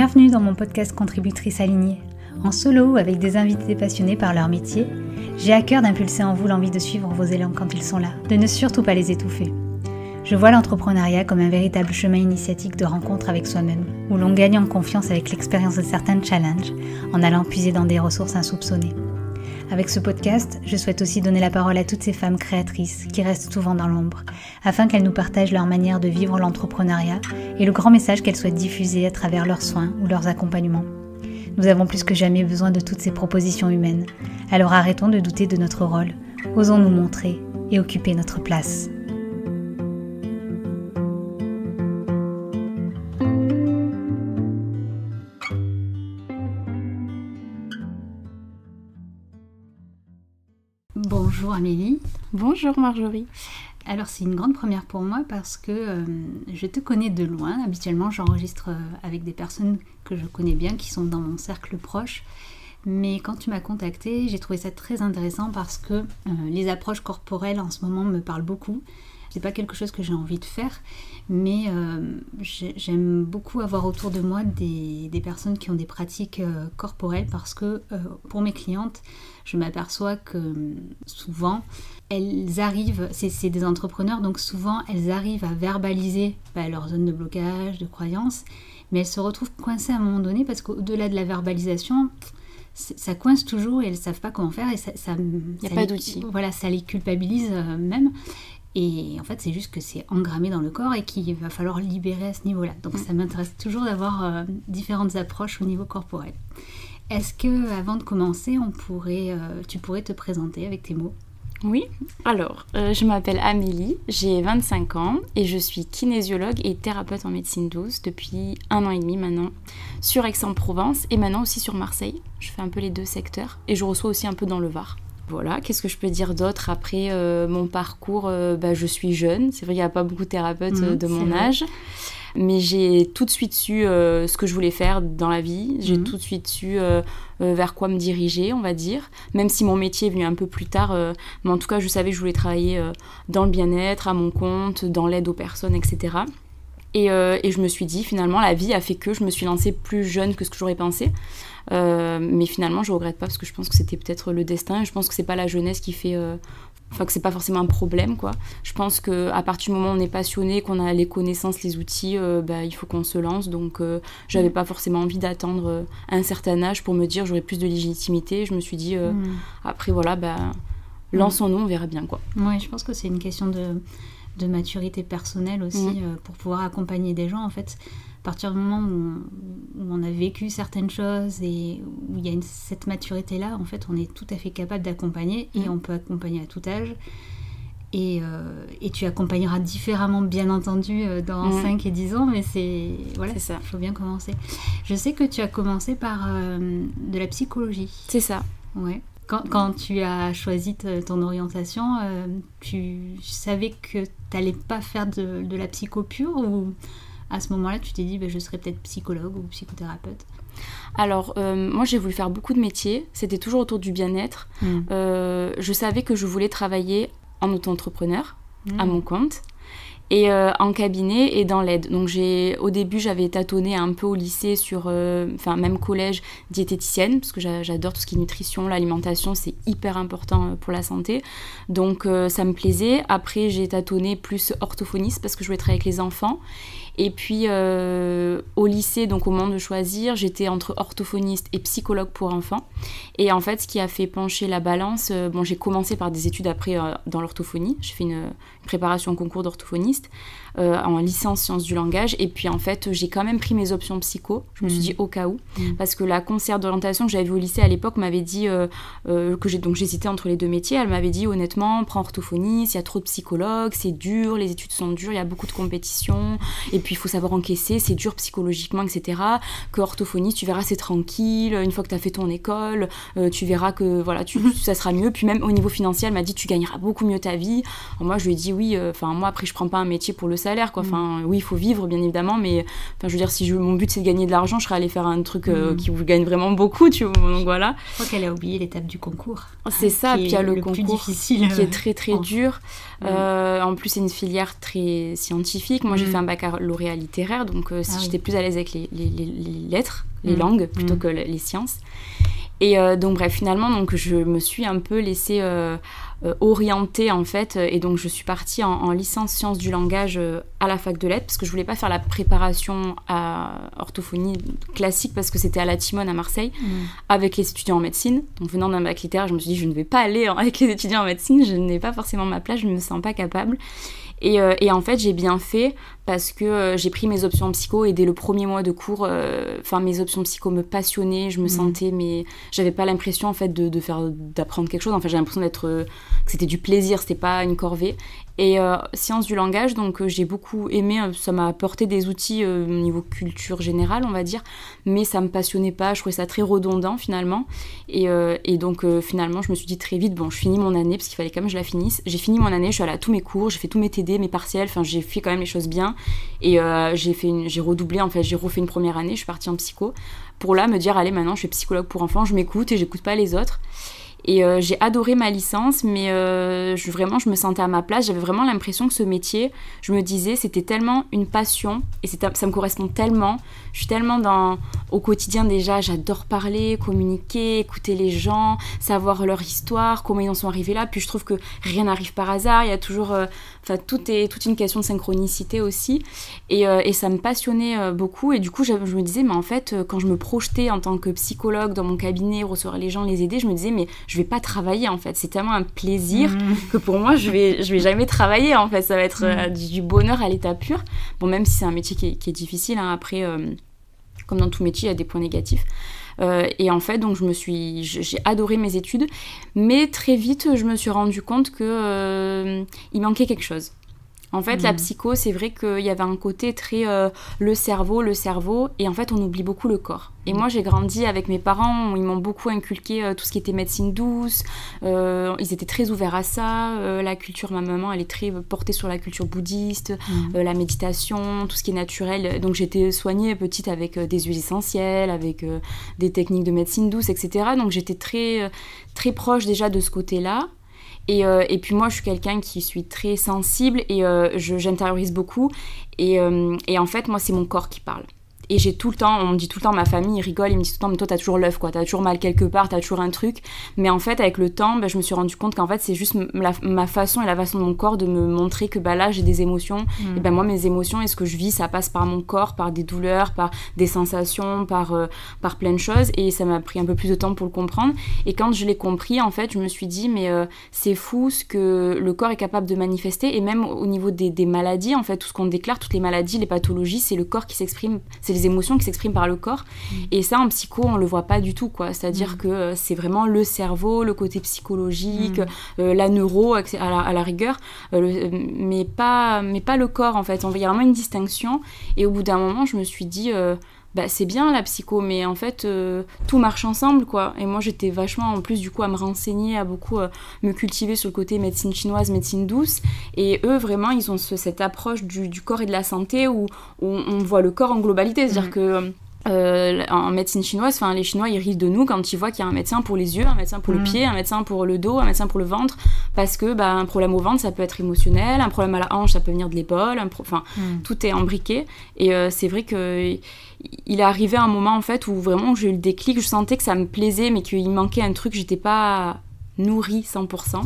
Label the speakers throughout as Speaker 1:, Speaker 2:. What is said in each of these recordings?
Speaker 1: Bienvenue dans mon podcast Contributrice alignée. En solo ou avec des invités passionnés par leur métier, j'ai à cœur d'impulser en vous l'envie de suivre vos élans quand ils sont là, de ne surtout pas les étouffer. Je vois l'entrepreneuriat comme un véritable chemin initiatique de rencontre avec soi-même, où l'on gagne en confiance avec l'expérience de certains challenges, en allant puiser dans des ressources insoupçonnées. Avec ce podcast, je souhaite aussi donner la parole à toutes ces femmes créatrices qui restent souvent dans l'ombre, afin qu'elles nous partagent leur manière de vivre l'entrepreneuriat et le grand message qu'elles souhaitent diffuser à travers leurs soins ou leurs accompagnements. Nous avons plus que jamais besoin de toutes ces propositions humaines, alors arrêtons de douter de notre rôle, osons nous montrer et occuper notre place. Bonjour Amélie.
Speaker 2: Bonjour Marjorie.
Speaker 1: Alors c'est une grande première pour moi parce que je te connais de loin. Habituellement j'enregistre avec des personnes que je connais bien, qui sont dans mon cercle proche. Mais quand tu m'as contactée, j'ai trouvé ça très intéressant parce que les approches corporelles en ce moment me parlent beaucoup. C'est pas quelque chose que j'ai envie de faire, mais j'aime beaucoup avoir autour de moi des personnes qui ont des pratiques corporelles parce que pour mes clientes, je m'aperçois que souvent, elles arrivent, c'est des entrepreneurs, donc souvent elles arrivent à verbaliser leur zone de blocage, de croyance, mais elles se retrouvent coincées à un moment donné parce qu'au-delà de la verbalisation, ça coince toujours et elles ne savent pas comment faire et
Speaker 2: il n'y a pas d'outil.
Speaker 1: Voilà, ça les culpabilise même. Et en fait, c'est juste que c'est engrammé dans le corps et qu'il va falloir libérer à ce niveau-là. Donc ça m'intéresse toujours d'avoir différentes approches au niveau corporel. Est-ce que, avant de commencer, tu pourrais te présenter avec tes mots ?
Speaker 2: Oui, alors, je m'appelle Amélie, j'ai 25 ans et je suis kinésiologue et thérapeute en médecine douce depuis 1 an et demi maintenant, sur Aix-en-Provence et maintenant aussi sur Marseille. Je fais un peu les deux secteurs et je reçois aussi un peu dans le Var. Voilà, qu'est-ce que je peux dire d'autre après mon parcours je suis jeune, c'est vrai qu'il n'y a pas beaucoup de thérapeutes de mon âge, mais j'ai tout de suite su ce que je voulais faire dans la vie, j'ai tout de suite su vers quoi me diriger, on va dire, même si mon métier est venu un peu plus tard, mais en tout cas je savais que je voulais travailler dans le bien-être, à mon compte, dans l'aide aux personnes, etc. Et je me suis dit, finalement, la vie a fait que je me suis lancée plus jeune que ce que j'aurais pensé. Mais finalement, je regrette pas parce que je pense que c'était peut-être le destin. Je pense que c'est pas la jeunesse qui fait... que c'est pas forcément un problème, quoi. Je pense qu'à partir du moment où on est passionné, qu'on a les connaissances, les outils, il faut qu'on se lance. Donc, j'avais pas forcément envie d'attendre un certain âge pour me dire j'aurais plus de légitimité. Je me suis dit, après, voilà, lançons-nous, on verra bien, quoi.
Speaker 1: Oui, je pense que c'est une question de maturité personnelle aussi pour pouvoir accompagner des gens, en fait. À partir du moment où on a vécu certaines choses et où il y a cette maturité-là, en fait, on est tout à fait capable d'accompagner et on peut accompagner à tout âge. Et tu accompagneras différemment, bien entendu, dans 5 et 10 ans, mais c'est ça, il faut bien commencer. Je sais que tu as commencé par de la psychologie.
Speaker 2: C'est ça.
Speaker 1: Ouais. Quand tu as choisi ton orientation, tu savais que tu n'allais pas faire de la psycho pure ou à ce moment-là, tu t'es dit je serais peut-être psychologue ou psychothérapeute ?
Speaker 2: Alors, moi, j'ai voulu faire beaucoup de métiers. C'était toujours autour du bien-être. Je savais que je voulais travailler en auto-entrepreneur, à mon compte, et en cabinet et dans l'aide. Donc, au début, j'avais tâtonné un peu au lycée sur, même collège, diététicienne, parce que j'adore tout ce qui est nutrition, l'alimentation, c'est hyper important pour la santé. Donc, ça me plaisait. Après, j'ai tâtonné plus orthophoniste, parce que je voulais travailler avec les enfants. Et puis, au lycée, donc au moment de choisir, j'étais entre orthophoniste et psychologue pour enfants. Et en fait, ce qui a fait pencher la balance, j'ai commencé par des études après dans l'orthophonie. J'ai fait une préparation au concours d'orthophoniste en licence sciences du langage. Et puis, en fait, j'ai quand même pris mes options psycho. Je me suis dit au cas où. Parce que la conseillère d'orientation que j'avais vue au lycée à l'époque m'avait dit donc j'hésitais entre les deux métiers. Elle m'avait dit honnêtement, prends orthophoniste, il y a trop de psychologues, c'est dur, les études sont dures, il y a beaucoup de compétition. Et puis il faut savoir encaisser, c'est dur psychologiquement, etc. Que orthophoniste, tu verras, c'est tranquille, une fois que tu as fait ton école, tu verras que voilà, ça sera mieux. Puis même au niveau financier, elle m'a dit tu gagneras beaucoup mieux ta vie. Alors moi je lui ai dit oui, moi après je prends pas un métier pour le salaire, salaire, quoi. Enfin, oui, il faut vivre, bien évidemment, mais je veux dire, si mon but c'est de gagner de l'argent, je serais allée faire un truc qui vous gagne vraiment beaucoup, tu vois. Donc voilà.
Speaker 1: Je crois qu'elle a oublié l'étape du concours.
Speaker 2: C'est ça, puis il y a le concours
Speaker 1: difficile,
Speaker 2: qui est très très dur. En plus, c'est une filière très scientifique. Moi, j'ai fait un baccalauréat littéraire, donc j'étais plus à l'aise avec les lettres, les langues, plutôt que les sciences. Et donc bref, finalement, donc, je me suis un peu laissée orientée en fait, et donc je suis partie en licence sciences du langage à la fac de lettres, parce que je voulais pas faire la préparation à orthophonie classique, parce que c'était à la Timone à Marseille, avec les étudiants en médecine. Donc venant d'un bac littéraire, je me suis dit, je ne vais pas aller avec les étudiants en médecine, je n'ai pas forcément ma place, je ne me sens pas capable. Et en fait, j'ai bien fait, parce que j'ai pris mes options psycho, et dès le premier mois de cours, mes options psycho me passionnaient, je me sentais, mais j'avais pas l'impression en fait d'apprendre quelque chose. En fait, j'avais l'impression que c'était du plaisir, c'était pas une corvée. Et sciences du langage, donc j'ai beaucoup aimé, ça m'a apporté des outils au niveau culture générale, on va dire, mais ça me passionnait pas, je trouvais ça très redondant finalement. Et donc finalement, je me suis dit très vite, bon, je finis mon année, parce qu'il fallait quand même que je la finisse. J'ai fini mon année, je suis allée à tous mes cours, j'ai fait tous mes TD, mes partiels, enfin j'ai fait quand même les choses bien. Et j'ai redoublé, en fait, j'ai refait une première année, je suis partie en psycho, pour là me dire, allez, maintenant je suis psychologue pour enfants, je m'écoute et j'écoute pas les autres. Et j'ai adoré ma licence, mais vraiment, je me sentais à ma place. J'avais vraiment l'impression que ce métier, je me disais, c'était tellement une passion, et ça me correspond tellement. Je suis tellement au quotidien déjà, j'adore parler, communiquer, écouter les gens, savoir leur histoire, comment ils en sont arrivés là. Puis je trouve que rien n'arrive par hasard, il y a toujours... tout est toute une question de synchronicité aussi. Et ça me passionnait beaucoup. Et du coup, je me disais, mais en fait, quand je me projetais en tant que psychologue dans mon cabinet, recevoir les gens, les aider, je me disais, mais je vais pas travailler en fait. C'est tellement un plaisir que pour moi, je vais jamais travailler en fait. Ça va être du bonheur à l'état pur. Bon, même si c'est un métier qui est difficile, hein, après, comme dans tout métier, il y a des points négatifs. Et en fait, donc j'ai adoré mes études, mais très vite, je me suis rendu compte que il manquait quelque chose. En fait, la psycho, c'est vrai qu'il y avait un côté très le cerveau, et en fait, on oublie beaucoup le corps. Et moi, j'ai grandi avec mes parents, ils m'ont beaucoup inculqué tout ce qui était médecine douce, ils étaient très ouverts à ça, la culture, ma maman, elle est très portée sur la culture bouddhiste, la méditation, tout ce qui est naturel. Donc, j'étais soignée petite avec des huiles essentielles, avec des techniques de médecine douce, etc. Donc, j'étais très, très proche déjà de ce côté-là. Et puis moi, je suis quelqu'un qui suis très sensible et j'intériorise beaucoup. Et en fait, moi, c'est mon corps qui parle. Et j'ai tout le temps, on me dit tout le temps, ma famille, ils rigolent, ils me disent tout le temps, mais toi, t'as toujours l'œuf, quoi. T'as toujours mal quelque part, t'as toujours un truc. Mais en fait, avec le temps, je me suis rendu compte qu'en fait, c'est juste ma façon et la façon de mon corps de me montrer que là, j'ai des émotions. Et moi, mes émotions et ce que je vis, ça passe par mon corps, par des douleurs, par des sensations, par plein de choses. Et ça m'a pris un peu plus de temps pour le comprendre. Et quand je l'ai compris, en fait, je me suis dit, mais c'est fou ce que le corps est capable de manifester. Et même au niveau des maladies, en fait, tout ce qu'on déclare, toutes les maladies, les pathologies, c'est le corps qui s'exprime, c'est les émotions qui s'expriment par le corps. Et ça, en psycho, on le voit pas du tout, quoi. C'est-à-dire que c'est vraiment le cerveau, le côté psychologique, la neuro à la rigueur, mais pas le corps, en fait. Il y a vraiment une distinction. Et au bout d'un moment, je me suis dit... c'est bien la psycho, mais en fait tout marche ensemble, quoi. Et moi j'étais vachement en plus du coup à me renseigner, à beaucoup me cultiver sur le côté médecine chinoise, médecine douce, et eux vraiment ils ont cette approche du corps et de la santé où on voit le corps en globalité, c'est-à-dire que en médecine chinoise, les Chinois ils rient de nous quand ils voient qu'il y a un médecin pour les yeux, un médecin pour le pied, un médecin pour le dos, un médecin pour le ventre, parce que un problème au ventre ça peut être émotionnel, un problème à la hanche ça peut venir de l'épaule, tout est imbriqué. Et c'est vrai que il est arrivé un moment en fait où vraiment j'ai eu le déclic, je sentais que ça me plaisait mais qu'il manquait un truc, j'étais pas nourrie 100%.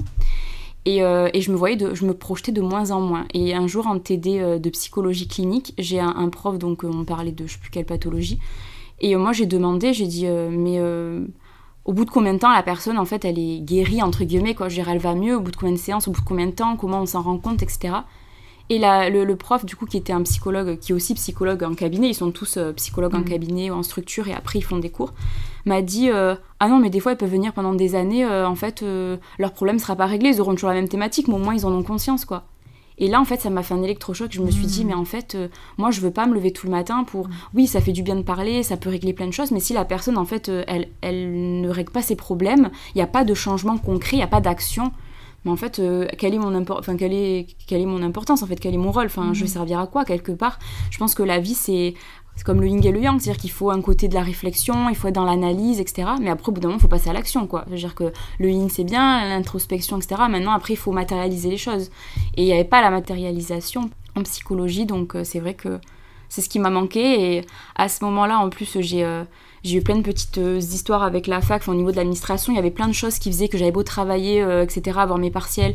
Speaker 2: Et je me projetais de moins en moins. Et un jour, en TD de psychologie clinique, j'ai un prof, donc on parlait de je sais plus quelle pathologie. Et moi, j'ai demandé, j'ai dit, au bout de combien de temps la personne, en fait, elle est guérie, entre guillemets, quoi. Je dirais, elle va mieux, au bout de combien de séances, au bout de combien de temps, comment on s'en rend compte, etc. Et le prof, du coup, qui était un psychologue, qui est aussi psychologue en cabinet, ils sont tous psychologues en cabinet ou en structure, et après, ils font des cours, m'a dit ah non, mais des fois, ils peuvent venir pendant des années, en fait, leur problème sera pas réglé, ils auront toujours la même thématique, mais au moins, ils en ont conscience, quoi. Et là, en fait, ça m'a fait un électrochoc. Je me suis dit, mais en fait, moi, je veux pas me lever tout le matin pour... Oui, ça fait du bien de parler, ça peut régler plein de choses, mais si la personne, en fait, elle ne règle pas ses problèmes, il n'y a pas de changement concret, il n'y a pas d'action. mais en fait, quelle est mon importance, en fait, quel est mon rôle, enfin, je vais servir à quoi, quelque part. Je pense que la vie, c'est comme le yin et le yang, c'est-à-dire qu'il faut un côté de la réflexion, il faut être dans l'analyse, etc. Mais après, au bout d'un moment, il faut passer à l'action, quoi. C'est-à-dire que le yin, c'est bien, l'introspection, etc. Maintenant, après, il faut matérialiser les choses. Et il n'y avait pas la matérialisation en psychologie, donc c'est vrai que c'est ce qui m'a manqué. Et à ce moment-là, en plus, j'ai eu plein de petites histoires avec la fac. Enfin, au niveau de l'administration, il y avait plein de choses qui faisaient que j'avais beau travailler, etc., avoir mes partiels.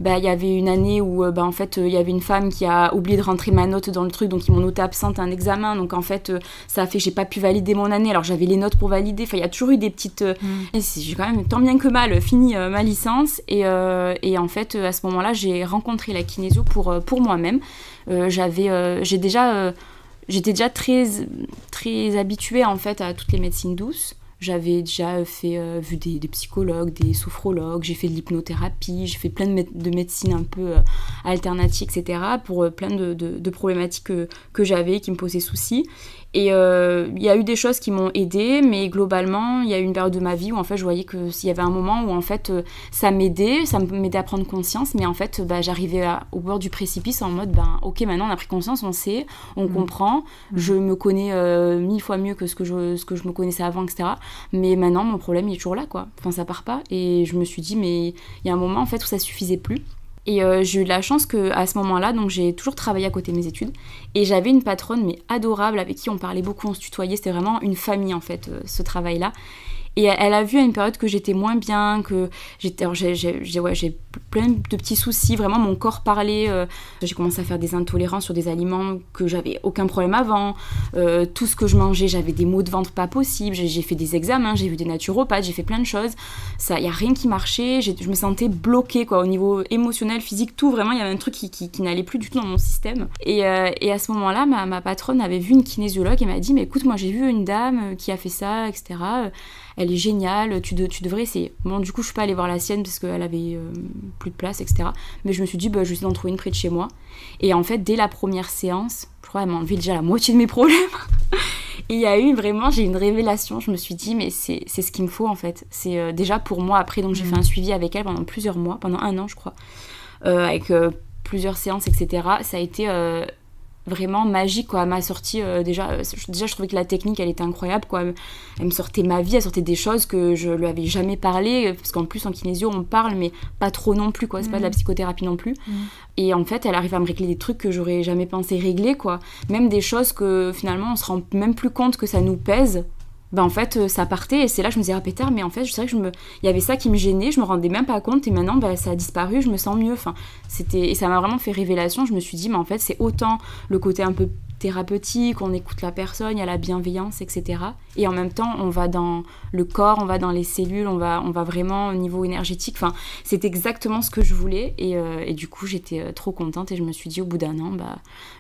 Speaker 2: Il y avait une année où, en fait, il y avait une femme qui a oublié de rentrer ma note dans le truc, donc ils m'ont noté absente à un examen. Donc, en fait, ça a fait que j'ai pas pu valider mon année. Alors, j'avais les notes pour valider. Enfin, il y a toujours eu des petites... Et j'ai quand même, tant bien que mal, fini ma licence. Et en fait, à ce moment-là, j'ai rencontré la kinésio pour moi-même. J'étais déjà très habituée en fait à toutes les médecines douces. J'avais déjà vu des psychologues, des sophrologues, j'ai fait de l'hypnothérapie, j'ai fait plein de médecines un peu alternatives, etc. pour plein de problématiques que j'avais, qui me posaient souci. Et il y a eu des choses qui m'ont aidée, mais globalement, il y a eu une période de ma vie où en fait, je voyais qu'il y avait un moment où en fait, ça m'aidait à prendre conscience, mais en fait, j'arrivais au bord du précipice en mode, ok, maintenant on a pris conscience, on sait, on comprend, je me connais 1000 fois mieux que ce que je me connaissais avant, etc. Mais maintenant, mon problème, il est toujours là, quoi. Enfin, ça part pas. Et je me suis dit, mais il y a un moment en fait où ça suffisait plus. Et j'ai eu de la chance qu'à ce moment-là, donc j'ai toujours travaillé à côté de mes études. Et j'avais une patronne, mais adorable, avec qui on parlait beaucoup, on se tutoyait. C'était vraiment une famille, en fait, ce travail-là. Et elle a vu à une période que j'étais moins bien, que j'ai plein de petits soucis. Vraiment, mon corps parlait. J'ai commencé à faire des intolérances sur des aliments que j'avais aucun problème avant. Tout ce que je mangeais, j'avais des maux de ventre pas possibles. J'ai fait des examens, j'ai vu des naturopathes, j'ai fait plein de choses. Il n'y a rien qui marchait. Je me sentais bloquée, quoi, au niveau émotionnel, physique, tout. Vraiment, il y avait un truc qui n'allait plus du tout dans mon système. Et à ce moment-là, ma patronne avait vu une kinésiologue et m'a dit, mais écoute, moi j'ai vu une dame qui a fait ça, etc. Elle est géniale, tu devrais essayer. Bon, du coup, je suis pas allée voir la sienne parce qu'elle avait plus de place, etc. Mais je me suis dit, je vais essayer d'en trouver une près de chez moi. Et en fait, dès la première séance, je crois qu'elle m'a enlevé déjà la moitié de mes problèmes. Et il y a eu j'ai eu une révélation. Je me suis dit, mais c'est ce qu'il me faut, en fait. C'est déjà pour moi, après, donc j'ai fait un suivi avec elle pendant plusieurs mois, pendant 1 an, je crois, avec plusieurs séances, etc. Ça a été... vraiment magique, quoi. Elle m'a sorti déjà je trouvais que la technique elle était incroyable, quoi. Elle me sortait ma vie, elle sortait des choses que je lui avais jamais parlé, parce qu'en plus en kinésio on parle mais pas trop non plus, quoi. C'est pas de la psychothérapie non plus. Et en fait elle arrive à me régler des trucs que j'aurais jamais pensé régler, quoi. Même des choses que finalement on se rend même plus compte que ça nous pèse. En fait ça partait, et c'est là que je me disais, ah pétard, mais en fait je sais que il y avait ça qui me gênait, je me rendais même pas compte, et maintenant ça a disparu, je me sens mieux. Enfin, et ça m'a vraiment fait révélation. Je me suis dit, mais en fait c'est autant le côté un peu thérapeutique, on écoute la personne, il y a la bienveillance, etc. Et en même temps on va dans le corps, on va dans les cellules, on va vraiment au niveau énergétique. Enfin, c'est exactement ce que je voulais, et du coup j'étais trop contente, et je me suis dit au bout d'1 an,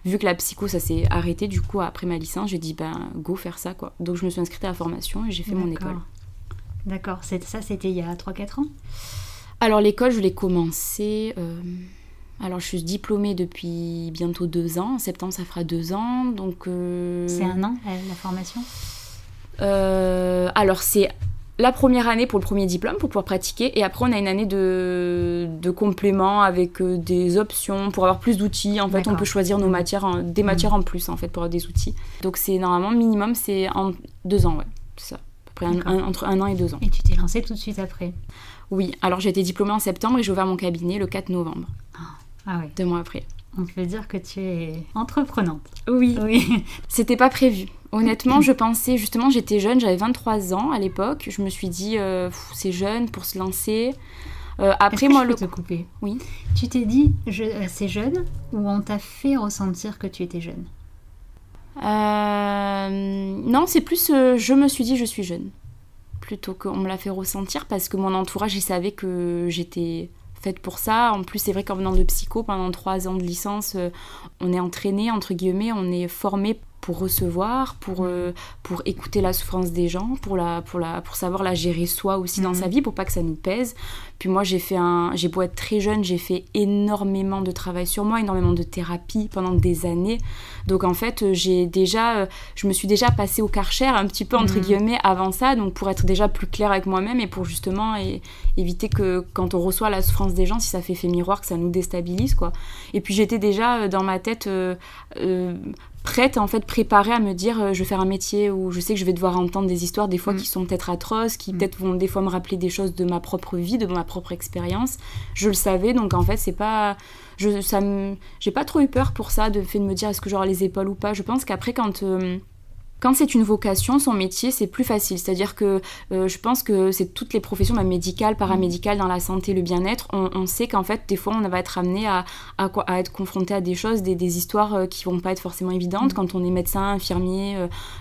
Speaker 2: vu que la psycho ça s'est arrêté, du coup après ma licence, j'ai dit go faire ça, quoi. Donc je me suis inscrite à la formation et j'ai fait mon école.
Speaker 1: D'accord, ça c'était il y a 3-4 ans?
Speaker 2: Alors l'école je l'ai commencée... Alors, je suis diplômée depuis bientôt 2 ans. En septembre, ça fera 2 ans. Donc,
Speaker 1: c'est 1 an, la formation?
Speaker 2: Alors, c'est la première année pour le premier diplôme, pour pouvoir pratiquer. Et après, on a une année de complément avec des options pour avoir plus d'outils. En fait, on peut choisir nos matières, des matières en plus, en fait, pour avoir des outils. Donc, c'est normalement, minimum, c'est en 2 ans, ouais. C'est ça. À peu près entre 1 an et 2 ans.
Speaker 1: Et tu t'es lancée tout de suite après?
Speaker 2: Oui. Alors, j'ai été diplômée en septembre et j'ai ouvert mon cabinet le 4 novembre.
Speaker 1: Ah oui.
Speaker 2: 2 mois après.
Speaker 1: On peut dire que tu es entreprenante.
Speaker 2: Oui. C'était pas prévu. Honnêtement, je pensais, justement, j'étais jeune, j'avais 23 ans à l'époque. Je me suis dit, c'est jeune pour se lancer. Après, moi,
Speaker 1: je peux te couper?
Speaker 2: Oui.
Speaker 1: Tu t'es dit, c'est jeune, ou on t'a fait ressentir que tu étais jeune?
Speaker 2: Non, c'est plus, je me suis dit, je suis jeune. Plutôt qu'on me l'a fait ressentir, parce que mon entourage, il savait que j'étais... faite pour ça. En plus, c'est vrai qu'en venant de psycho, pendant 3 ans de licence, on est entraîné, entre guillemets, on est formé recevoir, pour écouter la souffrance des gens, pour savoir la gérer soi aussi dans sa vie, pour pas que ça nous pèse. Puis moi, j'ai beau être très jeune, j'ai fait énormément de travail sur moi, énormément de thérapie pendant des années. Donc en fait, je me suis déjà passée au Karcher un petit peu entre guillemets avant ça, donc pour être déjà plus claire avec moi-même et pour justement éviter que quand on reçoit la souffrance des gens, si ça fait effet miroir, que ça nous déstabilise, quoi. Et puis j'étais déjà dans ma tête prête, en fait, préparée à me dire je vais faire un métier où je sais que je vais devoir entendre des histoires des fois qui sont peut-être atroces, qui peut-être vont des fois me rappeler des choses de ma propre vie, de ma propre expérience. Je le savais, donc en fait c'est pas... j'ai pas trop eu peur pour ça, de me dire est-ce que j'aurai les épaules ou pas. Je pense qu'après quand c'est une vocation, son métier, c'est plus facile. C'est-à-dire que je pense que c'est toutes les professions, même médicales, paramédicales, dans la santé, le bien-être, on sait qu'en fait, des fois, on va être amené à être confronté à des choses, des histoires qui vont pas être forcément évidentes. Quand on est médecin, infirmier,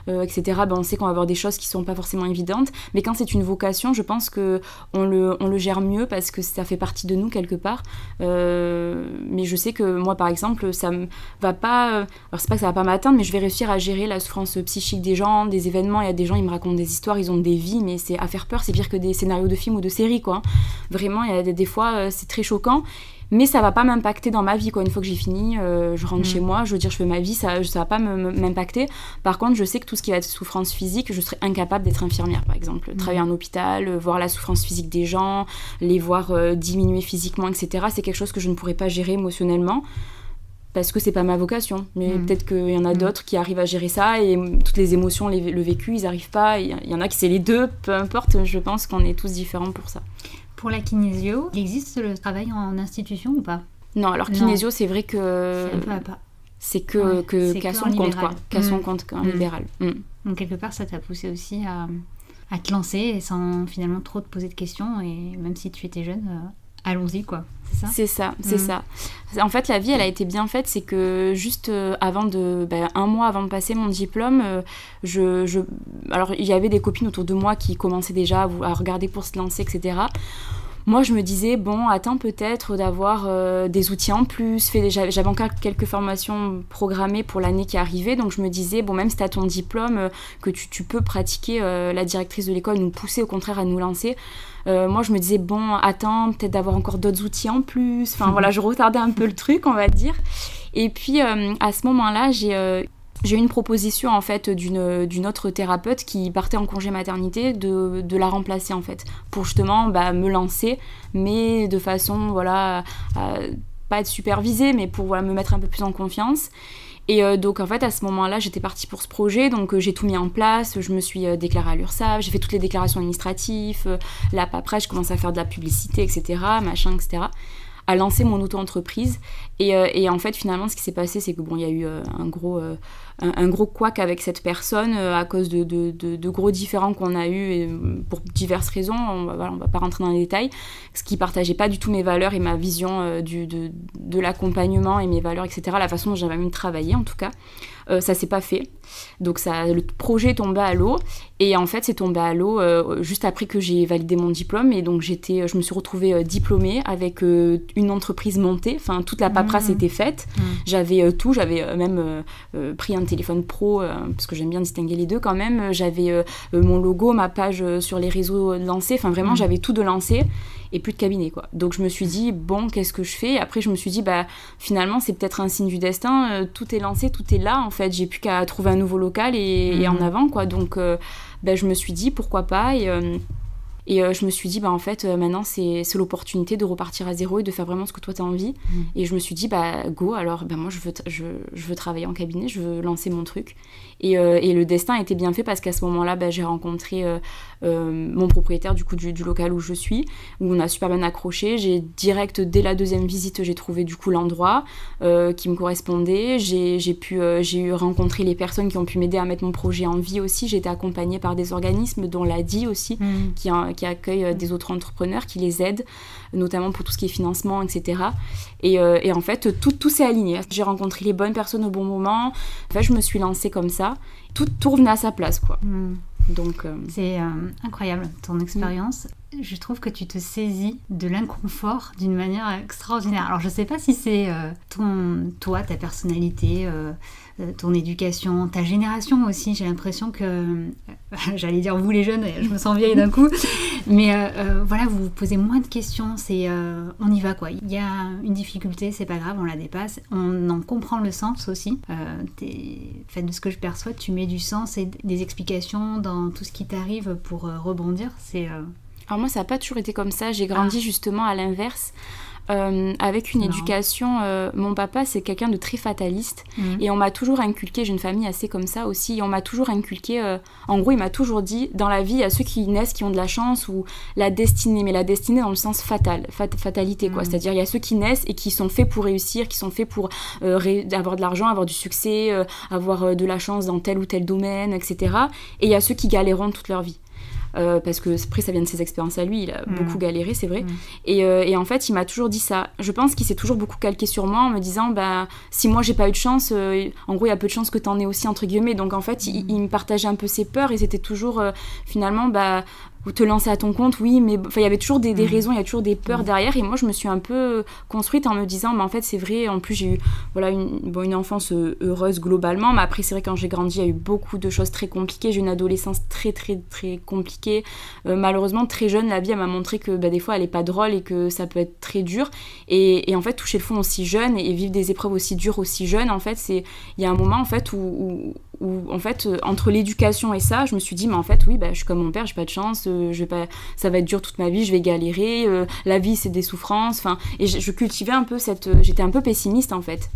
Speaker 2: etc., on sait qu'on va avoir des choses qui sont pas forcément évidentes. Mais quand c'est une vocation, je pense qu'on le gère mieux parce que ça fait partie de nous quelque part. Mais je sais que moi, par exemple, ça me va pas... alors, c'est pas que ça va pas m'atteindre, mais je vais réussir à gérer la souffrance psychique des gens, des événements. Il y a des gens, ils me racontent des histoires, ils ont des vies, mais c'est à faire peur, c'est pire que des scénarios de films ou de séries, quoi. Vraiment, il y a des fois, c'est très choquant, mais ça va pas m'impacter dans ma vie, quoi. Une fois que j'ai fini, je rentre chez moi, je veux dire, je fais ma vie, ça va pas m'impacter. Par contre, je sais que tout ce qui va être souffrance physique, je serais incapable d'être infirmière, par exemple. Travailler en hôpital, voir la souffrance physique des gens, les voir diminuer physiquement, etc., c'est quelque chose que je ne pourrais pas gérer émotionnellement. Parce que c'est pas ma vocation, mais peut-être qu'il y en a d'autres qui arrivent à gérer ça et toutes les émotions, le vécu, ils arrivent pas. Il y en a qui c'est les deux, peu importe, je pense qu'on est tous différents pour ça.
Speaker 1: Pour la kinésio, il existe le travail en institution ou pas ?
Speaker 2: Non, alors kinésio, c'est vrai que...
Speaker 1: c'est un peu à part.
Speaker 2: C'est qu'à son compte, quoi. Qu'à son compte, qu'en libéral.
Speaker 1: Donc quelque part, ça t'a poussé aussi à te lancer et sans finalement trop te poser de questions, et même si tu étais jeune... allons-y, quoi, c'est ça ?
Speaker 2: C'est ça. En fait, la vie, elle a été bien faite, c'est que juste un mois avant de passer mon diplôme, alors il y avait des copines autour de moi qui commençaient déjà à regarder pour se lancer, etc. Moi, je me disais, bon, attends peut-être d'avoir des outils en plus. J'avais encore quelques formations programmées pour l'année qui arrivait, donc je me disais, bon, même si tu as ton diplôme, que tu peux pratiquer, la directrice de l'école nous poussait au contraire à nous lancer. Moi, je me disais, bon, attends, peut-être d'avoir encore d'autres outils en plus. Enfin, voilà, je retardais un peu le truc, on va dire. Et puis, à ce moment-là, j'ai eu une proposition, en fait, d'une autre thérapeute qui partait en congé maternité de la remplacer, en fait, pour justement me lancer, mais de façon, voilà, pas être supervisée, mais pour me mettre un peu plus en confiance. Et donc en fait à ce moment-là j'étais partie pour ce projet, donc j'ai tout mis en place, je me suis déclarée à l'URSSAF, j'ai fait toutes les déclarations administratives, la paperasse, je commençais à faire de la publicité, etc., machin, etc., à lancer mon auto-entreprise. Et en fait finalement ce qui s'est passé c'est que bon, il y a eu un gros couac avec cette personne à cause de gros différends qu'on a eu et pour diverses raisons, on va pas rentrer dans les détails, ce qui partageait pas du tout mes valeurs et ma vision de l'accompagnement et mes valeurs, etc., la façon dont j'avais même travaillé en tout cas. Ça s'est pas fait, donc le projet est tombé à l'eau, et en fait c'est tombé à l'eau juste après que j'ai validé mon diplôme, et donc je me suis retrouvée diplômée avec une entreprise montée, enfin toute la paperasse était faite, j'avais tout, j'avais même pris un téléphone pro, parce que j'aime bien distinguer les deux quand même, j'avais mon logo, ma page sur les réseaux lancée, enfin vraiment j'avais tout de lancé, et plus de cabinet, quoi. Donc je me suis dit, bon, qu'est-ce que je fais ? Et après je me suis dit, finalement c'est peut-être un signe du destin, tout est lancé, tout est là, en fait, j'ai plus qu'à trouver un nouveau local et en avant, quoi. Donc je me suis dit, pourquoi pas, et je me suis dit, en fait, maintenant, c'est l'opportunité de repartir à zéro et de faire vraiment ce que toi, t'as envie. Et je me suis dit, go, alors, moi, je veux travailler en cabinet, je veux lancer mon truc. Et le destin a été bien fait parce qu'à ce moment-là, j'ai rencontré mon propriétaire du coup du local où je suis, où on a super bien accroché. J'ai direct, dès la deuxième visite, j'ai trouvé du coup l'endroit qui me correspondait. J'ai eu rencontré les personnes qui ont pu m'aider à mettre mon projet en vie aussi. J'ai été accompagnée par des organismes, dont l'ADI aussi, qui accueille des autres entrepreneurs, qui les aident, notamment pour tout ce qui est financement, etc. Et en fait, tout s'est aligné. J'ai rencontré les bonnes personnes au bon moment. En fait, je me suis lancée comme ça. Tout revenait à sa place, quoi. Donc,
Speaker 1: c'est incroyable, ton expérience. je trouve que tu te saisis de l'inconfort d'une manière extraordinaire. Alors je sais pas si c'est toi, ta personnalité, ton éducation, ta génération aussi. J'ai l'impression que, j'allais dire vous les jeunes, je me sens vieille d'un coup, mais voilà, vous vous posez moins de questions, on y va quoi. Il y a une difficulté, c'est pas grave, on la dépasse, on en comprend le sens aussi. De ce que je perçois, tu mets du sens et des explications dans tout ce qui t'arrive pour rebondir.
Speaker 2: Alors moi, ça n'a pas toujours été comme ça. J'ai grandi justement à l'inverse. Avec une éducation, mon papa c'est quelqu'un de très fataliste et on m'a toujours inculqué, j'ai une famille assez comme ça aussi, et on m'a toujours inculqué, en gros il m'a toujours dit, dans la vie il y a ceux qui naissent qui ont de la chance ou la destinée, mais la destinée dans le sens fatalité quoi, c'est-à-dire il y a ceux qui naissent et qui sont faits pour réussir, qui sont faits pour avoir de l'argent, avoir du succès, avoir de la chance dans tel ou tel domaine, etc. Et il y a ceux qui galéreront toute leur vie. Parce que après ça vient de ses expériences à lui, il a beaucoup galéré, c'est vrai. Et en fait il m'a toujours dit ça. Je pense qu'il s'est toujours beaucoup calqué sur moi en me disant si moi j'ai pas eu de chance, en gros il y a peu de chances que t'en aies aussi entre guillemets. Donc en fait il me partageait un peu ses peurs et c'était toujours finalement ou te lancer à ton compte, oui, mais il y avait toujours des raisons, il y a toujours des peurs derrière, et moi je me suis un peu construite en me disant, en fait c'est vrai, en plus j'ai eu une enfance heureuse globalement, mais après c'est vrai quand j'ai grandi, il y a eu beaucoup de choses très compliquées, j'ai eu une adolescence très très très compliquée, malheureusement très jeune, la vie elle m'a montré que des fois elle est pas drôle et que ça peut être très dur, et en fait toucher le fond aussi jeune et vivre des épreuves aussi dures aussi jeune, en fait il y a un moment en fait où en fait entre l'éducation et ça, je me suis dit mais en fait oui je suis comme mon père, j'ai pas de chance, ça va être dur toute ma vie, je vais galérer, la vie c'est des souffrances, et je cultivais un peu j'étais un peu pessimiste en fait.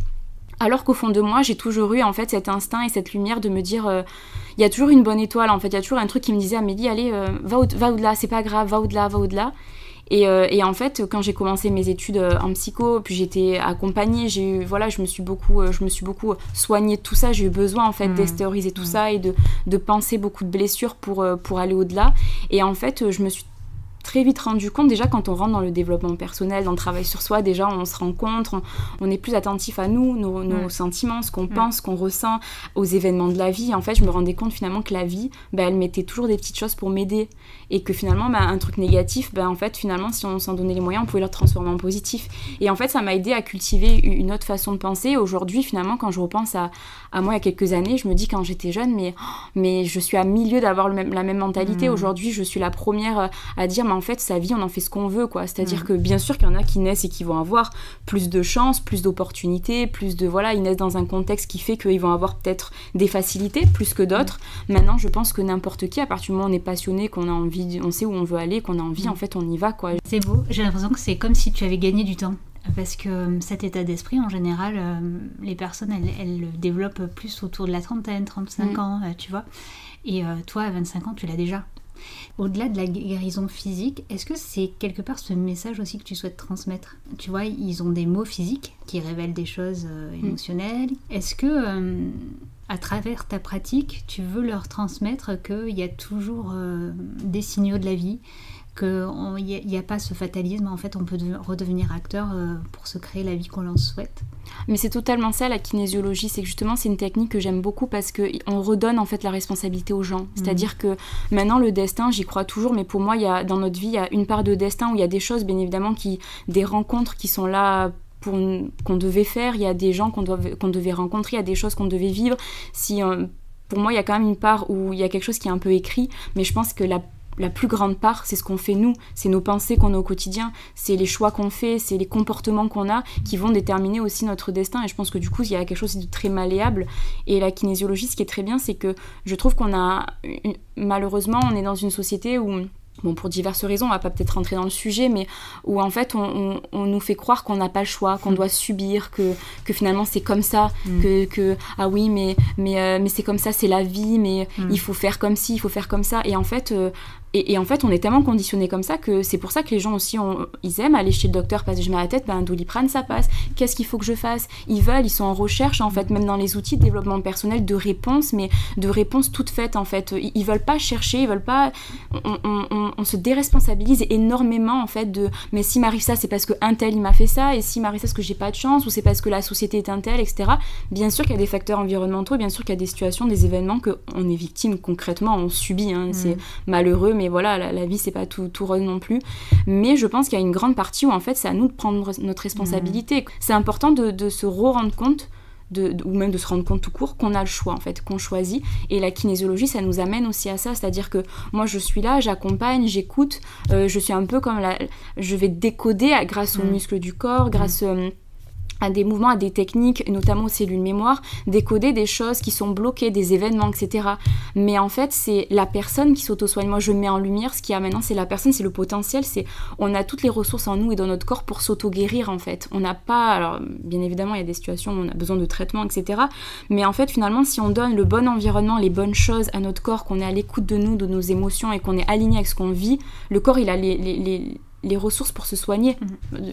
Speaker 2: Alors qu'au fond de moi, j'ai toujours eu en fait cet instinct et cette lumière de me dire il y a toujours une bonne étoile en fait, il y a toujours un truc qui me disait Amélie, allez, va au-delà, c'est pas grave, va au-delà. Et en fait, quand j'ai commencé mes études en psycho, puis j'étais accompagnée, je me suis beaucoup soignée de tout ça. J'ai eu besoin en fait d'extérioriser tout ça et de penser beaucoup de blessures pour aller au-delà. Et en fait, je me suis très vite rendu compte, déjà quand on rentre dans le développement personnel, dans le travail sur soi, déjà on se rencontre, on est plus attentif à nous, nos sentiments, ce qu'on pense, ce qu'on ressent, aux événements de la vie. En fait, je me rendais compte finalement que la vie, elle mettait toujours des petites choses pour m'aider, et que finalement un truc négatif, en fait finalement si on s'en donnait les moyens, on pouvait le transformer en positif. Et en fait ça m'a aidé à cultiver une autre façon de penser. Aujourd'hui finalement quand je repense à moi il y a quelques années, je me dis quand j'étais jeune, mais je suis à milieu d'avoir la même mentalité. Aujourd'hui je suis la première à dire en fait sa vie on en fait ce qu'on veut quoi, c'est-à-dire que bien sûr qu'il y en a qui naissent et qui vont avoir plus de chance, plus d'opportunités, ils naissent dans un contexte qui fait qu'ils vont avoir peut-être des facilités plus que d'autres. Maintenant je pense que n'importe qui, à partir du moment où on est passionné, qu'on a envie, on sait où on veut aller, qu'on a envie, en fait on y va quoi.
Speaker 1: C'est beau, j'ai l'impression que c'est comme si tu avais gagné du temps. Parce que cet état d'esprit, en général, les personnes, elles le développent plus autour de la trentaine, 35 ans, tu vois. Et toi, à 25 ans, tu l'as déjà. Au-delà de la guérison physique, est-ce que c'est quelque part ce message aussi que tu souhaites transmettre ? Tu vois, ils ont des mots physiques qui révèlent des choses émotionnelles. Est-ce que, à travers ta pratique, tu veux leur transmettre qu'il y a toujours des signaux de la vie, qu'il n'y a pas ce fatalisme, en fait on peut redevenir acteur pour se créer la vie qu'on l'en souhaite.
Speaker 2: Mais c'est totalement ça la kinésiologie, c'est que justement c'est une technique que j'aime beaucoup parce qu'on redonne en fait la responsabilité aux gens, c'est-à-dire que maintenant le destin, j'y crois toujours, mais pour moi dans notre vie il y a une part de destin où il y a des choses bien évidemment, des rencontres qui sont là qu'on devait faire, il y a des gens qu'on devait rencontrer, il y a des choses qu'on devait vivre. Pour moi il y a quand même une part où il y a quelque chose qui est un peu écrit, mais je pense que la plus grande part, c'est ce qu'on fait nous, c'est nos pensées qu'on a au quotidien, c'est les choix qu'on fait, c'est les comportements qu'on a qui vont déterminer aussi notre destin. Et je pense que du coup, il y a quelque chose de très malléable. Et la kinésiologie, ce qui est très bien, c'est que je trouve malheureusement, on est dans une société où, pour diverses raisons, on va pas peut-être rentrer dans le sujet, mais où en fait on nous fait croire qu'on n'a pas le choix, qu'on doit subir, que finalement c'est comme ça, que ah oui mais c'est comme ça, c'est la vie, mais il faut faire comme ci, il faut faire comme ça, et en fait en fait on est tellement conditionné comme ça que c'est pour ça que les gens aussi ils aiment aller chez le docteur, passer mal à la tête, Doliprane ça passe, qu'est-ce qu'il faut que je fasse, ils sont en recherche en fait, même dans les outils de développement personnel, de réponses, mais de réponses toutes faites en fait, ils veulent pas chercher, ils veulent pas, on se déresponsabilise énormément en fait de mais si m'arrive ça c'est parce que un tel il m'a fait ça, et si m'arrive ça c'est parce que j'ai pas de chance, ou c'est parce que la société est un tel, etc. Bien sûr qu'il y a des facteurs environnementaux, bien sûr qu'il y a des situations, des événements qu'on est victime concrètement, on subit, c'est malheureux, mais voilà, la vie c'est pas tout rose non plus. Mais je pense qu'il y a une grande partie où en fait c'est à nous de prendre notre responsabilité. C'est important de se rendre compte ou même de se rendre compte tout court qu'on a le choix en fait, qu'on choisit, et la kinésiologie ça nous amène aussi à ça, c'est-à-dire que moi je suis là, j'accompagne, j'écoute, je suis un peu comme je vais décoder grâce aux muscles du corps, grâce à des mouvements, à des techniques, notamment aux cellules mémoire, décoder des choses qui sont bloquées, des événements, etc. Mais en fait, c'est la personne qui s'auto-soigne. Moi, je mets en lumière ce qu'il y a maintenant, c'est la personne, c'est le potentiel, on a toutes les ressources en nous et dans notre corps pour s'auto-guérir, en fait. On n'a pas... Alors, bien évidemment, il y a des situations où on a besoin de traitement, etc. Mais en fait, finalement, si on donne le bon environnement, les bonnes choses à notre corps, qu'on est à l'écoute de nous, de nos émotions, et qu'on est aligné avec ce qu'on vit, le corps, il a les ressources pour se soigner.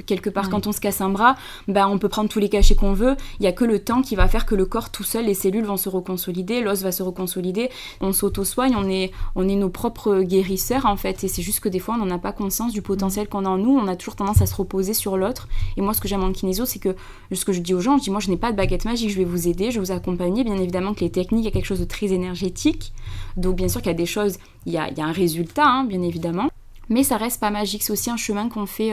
Speaker 2: Quelque part, quand on se casse un bras, on peut prendre tous les cachets qu'on veut, il n'y a que le temps qui va faire que le corps tout seul, les cellules vont se reconsolider, l'os va se reconsolider, on s'auto-soigne, on est nos propres guérisseurs en fait, et c'est juste que des fois on n'en a pas conscience du potentiel qu'on a en nous, on a toujours tendance à se reposer sur l'autre. Et moi ce que j'aime en kinésio, c'est que ce que je dis aux gens, je dis moi je n'ai pas de baguette magique, je vais vous aider, je vais vous accompagner, bien évidemment que les techniques, il y a quelque chose de très énergétique, donc bien sûr qu'il y a des choses, il y a un résultat, bien évidemment. Mais ça reste pas magique, c'est aussi un chemin qu'on fait.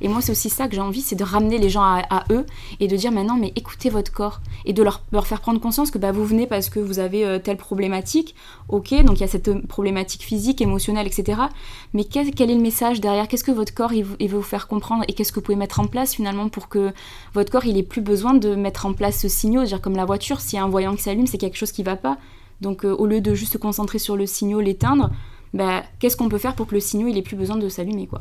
Speaker 2: Et moi, c'est aussi ça que j'ai envie, c'est de ramener les gens à eux et de dire maintenant, mais écoutez votre corps. Et de leur faire prendre conscience que vous venez parce que vous avez telle problématique. Ok, donc il y a cette problématique physique, émotionnelle, etc. Mais quel est le message derrière? Qu'est-ce que votre corps il veut vous faire comprendre? Et qu'est-ce que vous pouvez mettre en place finalement pour que votre corps, il ait plus besoin de mettre en place ce signal? C'est-à-dire comme la voiture, s'il y a un voyant qui s'allume, c'est quelque chose qui va pas. Donc au lieu de juste se concentrer sur le signal, l'éteindre, qu'est-ce qu'on peut faire pour que le signal il ait plus besoin de s'allumer quoi.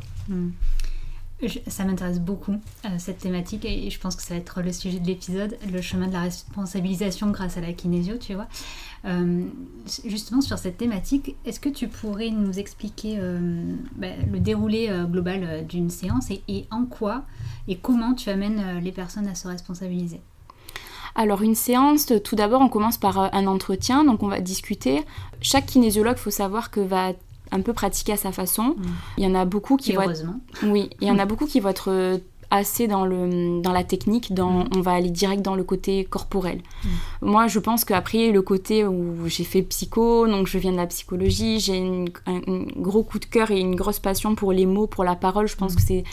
Speaker 1: Ça m'intéresse beaucoup cette thématique, et je pense que ça va être le sujet de l'épisode, le chemin de la responsabilisation grâce à la kinésio, tu vois. Justement sur cette thématique, est-ce que tu pourrais nous expliquer le déroulé global d'une séance et en quoi et comment tu amènes les personnes à se responsabiliser?
Speaker 2: Alors une séance, tout d'abord on commence par un entretien, donc on va discuter. Chaque kinésiologue, il faut savoir que va un peu pratiquer à sa façon. Il y en a beaucoup qui vont oui, il y en a beaucoup qui vont être assez dans la technique, on va aller direct dans le côté corporel. Moi, je pense qu'après, le côté où j'ai fait psycho, donc je viens de la psychologie, j'ai un gros coup de cœur et une grosse passion pour les mots, pour la parole. Je pense que c'est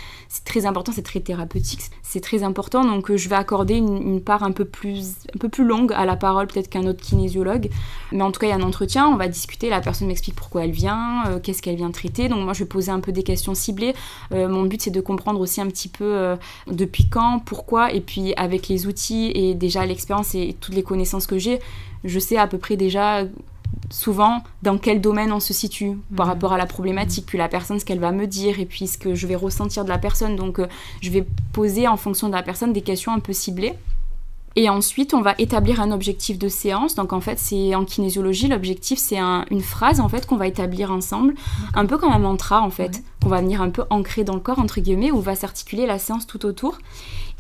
Speaker 2: très important, c'est très thérapeutique, c'est très important. Donc, je vais accorder une part un peu plus longue à la parole, peut-être qu'un autre kinésiologue. Mais en tout cas, il y a un entretien, on va discuter, la personne m'explique pourquoi elle vient, qu'est-ce qu'elle vient traiter. Donc, moi, je vais poser un peu des questions ciblées. Mon but, c'est de comprendre aussi un petit peu depuis quand, pourquoi, et puis avec les outils et déjà l'expérience et toutes les connaissances que j'ai, je sais à peu près déjà souvent dans quel domaine on se situe par rapport à la problématique, puis la personne ce qu'elle va me dire et puis ce que je vais ressentir de la personne. Donc je vais poser en fonction de la personne des questions un peu ciblées. Et ensuite, on va établir un objectif de séance. Donc en fait, c'est en kinésiologie, l'objectif, c'est une phrase en fait qu'on va établir ensemble, un peu comme un mantra en fait, qu'on va venir un peu ancrer dans le corps, entre guillemets, où va s'articuler la séance tout autour.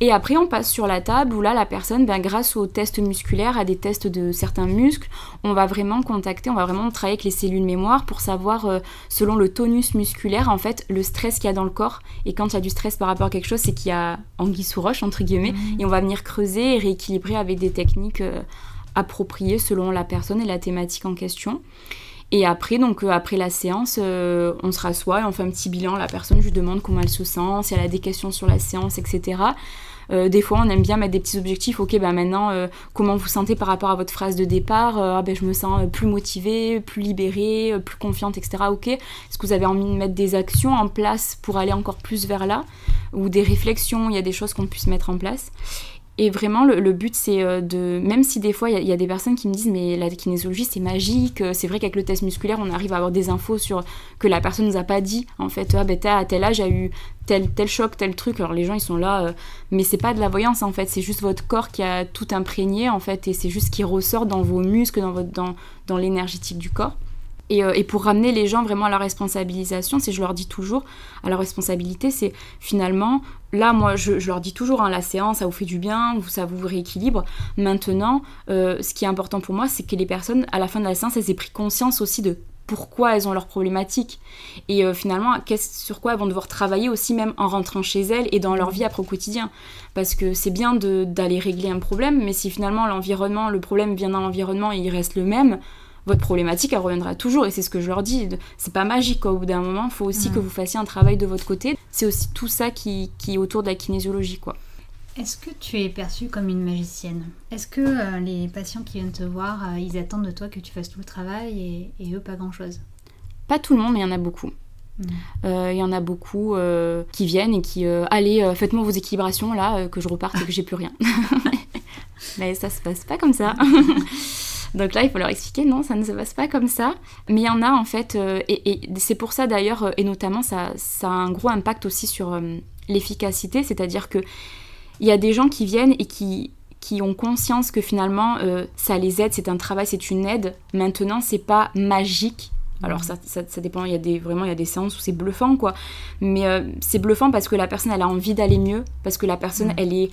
Speaker 2: Et après, on passe sur la table où là, la personne, grâce aux tests musculaires, à des tests de certains muscles, on va vraiment travailler avec les cellules mémoire pour savoir, selon le tonus musculaire, en fait, le stress qu'il y a dans le corps. Et quand il y a du stress par rapport à quelque chose, c'est qu'il y a anguille sous roche, entre guillemets, et on va venir creuser et rééquilibrer avec des techniques appropriées selon la personne et la thématique en question. Et après, après la séance, on se rassoit et on fait un petit bilan. La personne, je lui demande comment elle se sent, si elle a des questions sur la séance, etc. Des fois, on aime bien mettre des petits objectifs. Ok, maintenant, comment vous sentez par rapport à votre phrase de départ? Je me sens plus motivée, plus libérée, plus confiante, etc. Ok. Est-ce que vous avez envie de mettre des actions en place pour aller encore plus vers là? Ou des réflexions, il y a des choses qu'on puisse mettre en place. Et vraiment, le but, c'est même si des fois, il y a des personnes qui me disent « mais la kinésiologie, c'est magique, c'est vrai qu'avec le test musculaire, on arrive à avoir des infos que la personne nous a pas dit. En fait, à tel âge, il y a eu tel choc, tel truc. » Alors les gens, ils sont là, mais c'est pas de la voyance, en fait. C'est juste votre corps qui a tout imprégné, en fait, et c'est juste ce qui ressort dans vos muscles, dans l'énergétique du corps. Et pour ramener les gens vraiment à la responsabilisation, je leur dis toujours, à la responsabilité, c'est finalement, là moi je leur dis toujours, la séance ça vous fait du bien, ça vous rééquilibre. Maintenant, ce qui est important pour moi, c'est que les personnes, à la fin de la séance, elles aient pris conscience aussi de pourquoi elles ont leurs problématiques. Et finalement, sur quoi elles vont devoir travailler aussi, même en rentrant chez elles et dans leur vie après au quotidien. Parce que c'est bien d'aller régler un problème, mais si finalement le problème vient dans l'environnement et il reste le même, votre problématique, elle reviendra toujours. Et c'est ce que je leur dis, c'est pas magique, quoi. Au bout d'un moment, il faut aussi que vous fassiez un travail de votre côté. C'est aussi tout ça qui est autour de la kinésiologie, quoi.
Speaker 1: Est-ce que tu es perçue comme une magicienne ? Est-ce que les patients qui viennent te voir, ils attendent de toi que tu fasses tout le travail et eux pas grand-chose ?
Speaker 2: Pas tout le monde, mais il y en a beaucoup. Il y en a beaucoup qui viennent et qui allez, faites-moi vos équilibrations là, que je reparte et que j'ai plus rien. Mais ça se passe pas comme ça. Donc là, il faut leur expliquer, non, ça ne se passe pas comme ça. Mais il y en a en fait, et c'est pour ça d'ailleurs, et notamment ça a un gros impact aussi sur l'efficacité, c'est-à-dire que il y a des gens qui viennent et qui ont conscience que finalement ça les aide, c'est un travail, c'est une aide. Maintenant, c'est pas magique. Alors ça dépend, il y a des séances où c'est bluffant, quoi. Mais c'est bluffant parce que la personne, elle a envie d'aller mieux, parce que la personne, elle est